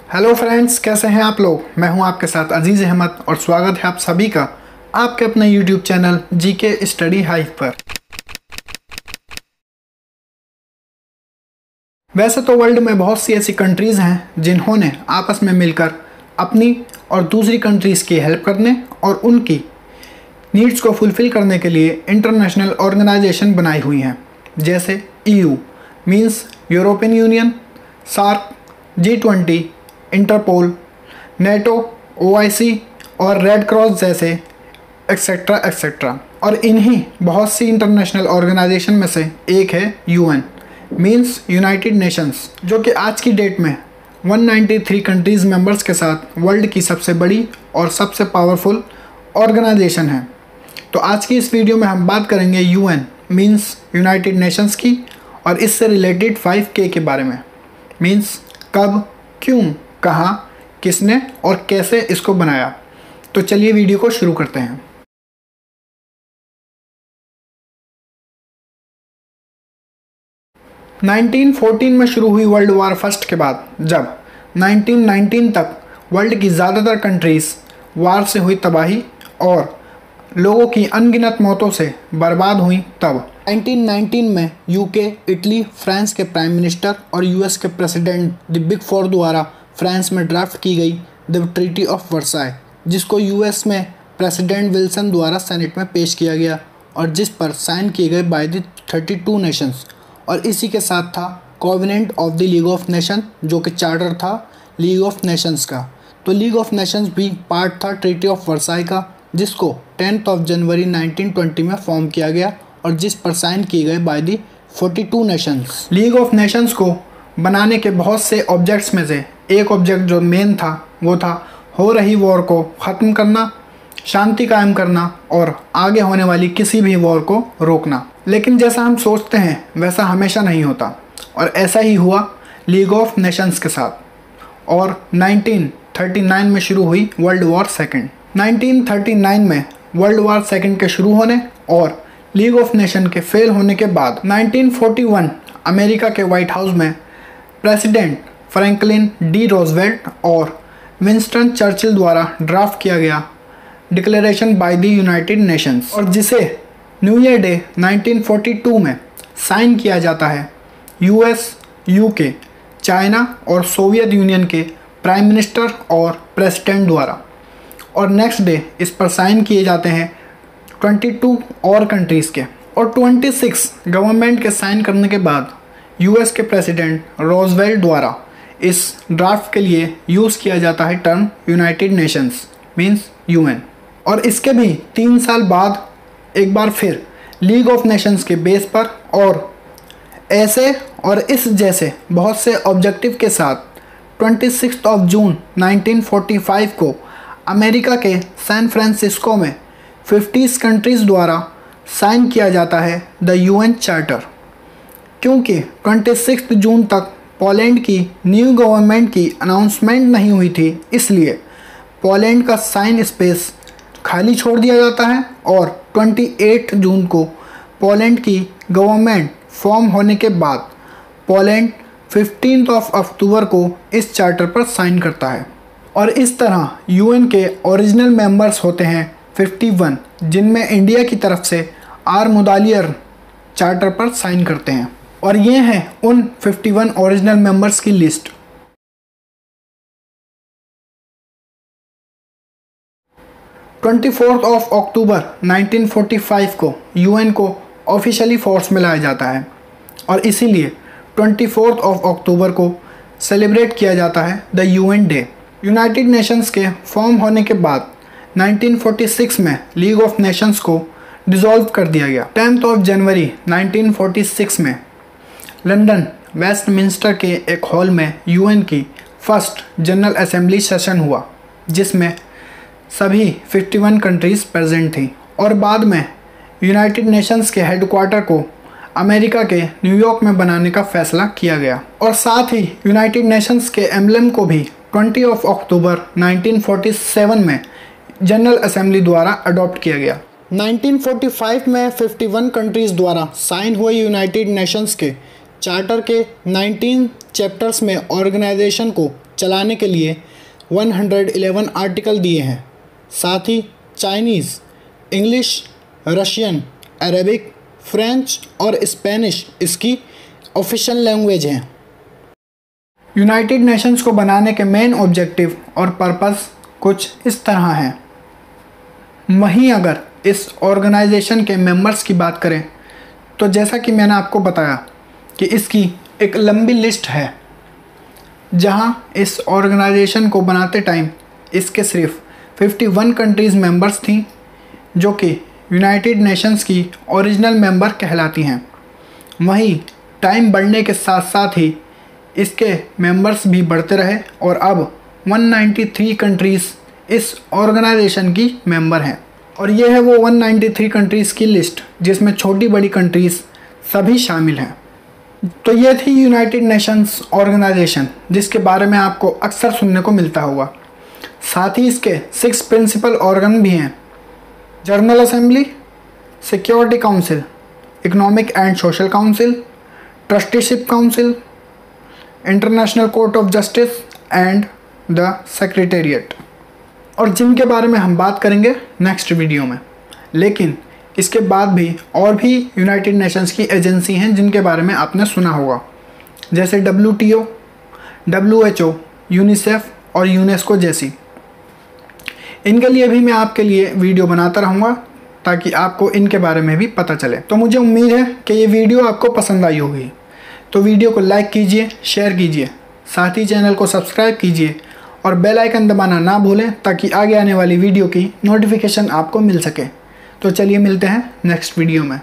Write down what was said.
Hello friends, कैसे हैं आप लोग। मैं हूं आपके साथ अजीज़ अहमद और स्वागत है आप सभी का आपके अपने YouTube channel GK study hive पर। वैसे तो वर्ल्ड में बहुत सी ऐसी कंट्रीज़ हैं जिन्होंने आपस में मिलकर अपनी और दूसरी कंट्रीज़ की हेल्प करने और उनकी नीड्स को फुलफ़िल करने के लिए इंटरनेशनल ऑर्गेनाइजेशन बनाई हुई हैं, जैसे EU means European Union, SAARC, G20, Interpol, NATO, OIC और रेड क्रॉस जैसे एक्सेट्रा एक्सेट्रा। और इन्हीं बहुत सी इंटरनेशनल ऑर्गेनाइजेशन में से एक है UN मीन्स यूनाइटेड नेशंस, जो कि आज की डेट में 193 कंट्रीज़ मेंबर्स के साथ वर्ल्ड की सबसे बड़ी और सबसे पावरफुल ऑर्गेनाइजेशन है। तो आज की इस वीडियो में हम बात करेंगे UN मीन्स यूनाइटेड नेशंस की और इससे रिलेटेड 5K के बारे में, मीन्स कब, क्यों, कहाँ, किसने और कैसे इसको बनाया। तो चलिए वीडियो को शुरू करते हैं। नाइनटीन 14 में शुरू हुई वर्ल्ड वॉर फर्स्ट के बाद जब 1919 तक वर्ल्ड की ज़्यादातर कंट्रीज़ वार से हुई तबाही और लोगों की अनगिनत मौतों से बर्बाद हुई, तब 1919 में UK, इटली, फ्रांस के प्राइम मिनिस्टर और US के प्रेसिडेंट द बिग फोर द्वारा फ्रांस में ड्राफ्ट की गई द ट्रीटी ऑफ वर्साई, जिसको US में प्रेसिडेंट विल्सन द्वारा सेनेट में पेश किया गया और जिस पर साइन किए गए बाय द 32 नेशंस। और इसी के साथ था covenant of the league of nation, जो कि चार्टर था लीग ऑफ नेशंस का। तो लीग ऑफ नेशंस भी पार्ट था ट्रीटी ऑफ वर्साई का, जिसको 10 जनवरी 1920 में फॉर्म किया गया और जिस पर साइन किए गए by the 42 Nations. League of Nations को बनाने के बहुत से ऑब्जेक्ट्स में से एक ऑब्जेक्ट जो मेन था वो था हो रही वॉर को ख़त्म करना, शांति कायम करना और आगे होने वाली किसी भी वॉर को रोकना। लेकिन जैसा हम सोचते हैं वैसा हमेशा नहीं होता और ऐसा ही हुआ लीग ऑफ नेशंस के साथ। और 1939 में शुरू हुई वर्ल्ड वॉर सेकेंड। 1939 में वर्ल्ड वॉर सेकेंड के शुरू होने और लीग ऑफ नेशन के फेल होने के बाद 1941 अमेरिका के वाइट हाउस में प्रेसिडेंट फ्रैंकलिन डी रोजवेल्ट और विंस्टन चर्चिल द्वारा ड्राफ्ट किया गया declaration by the United Nations, और जिसे न्यू ईयर डे 1942 में साइन किया जाता है US, UK, चाइना और सोवियत यूनियन के प्राइम मिनिस्टर और प्रेसिडेंट द्वारा। और नेक्स्ट डे इस पर साइन किए जाते हैं 22 और कंट्रीज़ के, और 26 गवर्नमेंट के साइन करने के बाद US के प्रेसिडेंट रोजवेल्ट द्वारा इस ड्राफ्ट के लिए यूज़ किया जाता है term United Nations means UN। और इसके भी 3 साल बाद एक बार फिर लीग ऑफ नेशंस के बेस पर और ऐसे और इस जैसे बहुत से ऑब्जेक्टिव के साथ 26 जून 1945 को अमेरिका के सैन फ्रांसिस्को में 50 कंट्रीज़ द्वारा साइन किया जाता है द UN चार्टर। क्योंकि 26 जून तक पोलैंड की न्यू गवर्नमेंट की अनाउंसमेंट नहीं हुई थी, इसलिए पोलैंड का साइन स्पेस खाली छोड़ दिया जाता है और 28 जून को पोलैंड की गवर्नमेंट फॉर्म होने के बाद पोलैंड 15 अक्टूबर को इस चार्टर पर साइन करता है। और इस तरह UN के ओरिजिनल मेंबर्स होते हैं 51, जिनमें इंडिया की तरफ से आर मुदालियर चार्टर पर साइन करते हैं। और ये हैं उन 51 ओरिजिनल मेंबर्स की लिस्ट। अक्टूबर 1945 को UN को ऑफिशियली फोर्स में लाया जाता है और इसीलिए 24 अक्टूबर को सेलिब्रेट किया जाता है the UN day. United Nations के फॉर्म होने के बाद 1946 में लीग ऑफ नेशंस को डिसॉल्व कर दिया गया। 10 जनवरी 1946 में लंदन वेस्टमिंस्टर के एक हॉल में UN की फर्स्ट जनरल असेंबली सेशन हुआ, जिसमें सभी 51 कंट्रीज़ प्रेजेंट थी। और बाद में यूनाइटेड नेशंस के हेडक्वार्टर को अमेरिका के न्यूयॉर्क में बनाने का फैसला किया गया और साथ ही यूनाइटेड नेशंस के एम्बलम को भी 20 अक्टूबर 1947 में जनरल असेंबली द्वारा अडॉप्ट किया गया। 1945 में 51 कंट्रीज़ द्वारा साइन हुए यूनाइटेड नेशंस के चार्टर के 19 चैप्टर्स में ऑर्गेनाइजेशन को चलाने के लिए 111 आर्टिकल दिए हैं। साथ ही Chinese, English, Russian, Arabic, French और स्पेनिश इसकी ऑफिशियल लैंग्वेज हैं। यूनाइटेड नेशंस को बनाने के मेन ऑब्जेक्टिव और पर्पस कुछ इस तरह हैं। वहीं अगर इस ऑर्गेनाइजेशन के मेंबर्स की बात करें तो जैसा कि मैंने आपको बताया कि इसकी एक लंबी लिस्ट है, जहां इस ऑर्गेनाइजेशन को बनाते टाइम इसके सिर्फ 51 कंट्रीज़ मेंबर्स थीं, जो कि यूनाइटेड नेशंस की ओरिजिनल मेंबर कहलाती हैं। वहीं टाइम बढ़ने के साथ साथ ही इसके मेंबर्स भी बढ़ते रहे और अब 193 कंट्रीज़ इस ऑर्गेनाइजेशन की मेंबर हैं। और ये है वो 193 कंट्रीज़ की लिस्ट, जिसमें छोटी बड़ी कंट्रीज़ सभी शामिल हैं। तो ये थी यूनाइटेड नेशंस ऑर्गेनाइजेशन, जिसके बारे में आपको अक्सर सुनने को मिलता होगा। साथ ही इसके 6 प्रिंसिपल ऑर्गन भी हैं: general assembly, security council, economic and social council, trusteeship council, international court of justice and the secretariat, और जिनके बारे में हम बात करेंगे नेक्स्ट वीडियो में। लेकिन इसके बाद भी और भी यूनाइटेड नेशंस की एजेंसी हैं जिनके बारे में आपने सुना होगा, जैसे WTO, WHO, यूनिसेफ और यूनेस्को जैसी। इनके लिए भी मैं आपके लिए वीडियो बनाता रहूँगा ताकि आपको इनके बारे में भी पता चले। तो मुझे उम्मीद है कि ये वीडियो आपको पसंद आई होगी। तो वीडियो को लाइक कीजिए, शेयर कीजिए, साथ ही चैनल को सब्सक्राइब कीजिए और बेल आइकन दबाना ना भूलें ताकि आगे आने वाली वीडियो की नोटिफिकेशन आपको मिल सके। तो चलिए मिलते हैं नेक्स्ट वीडियो में।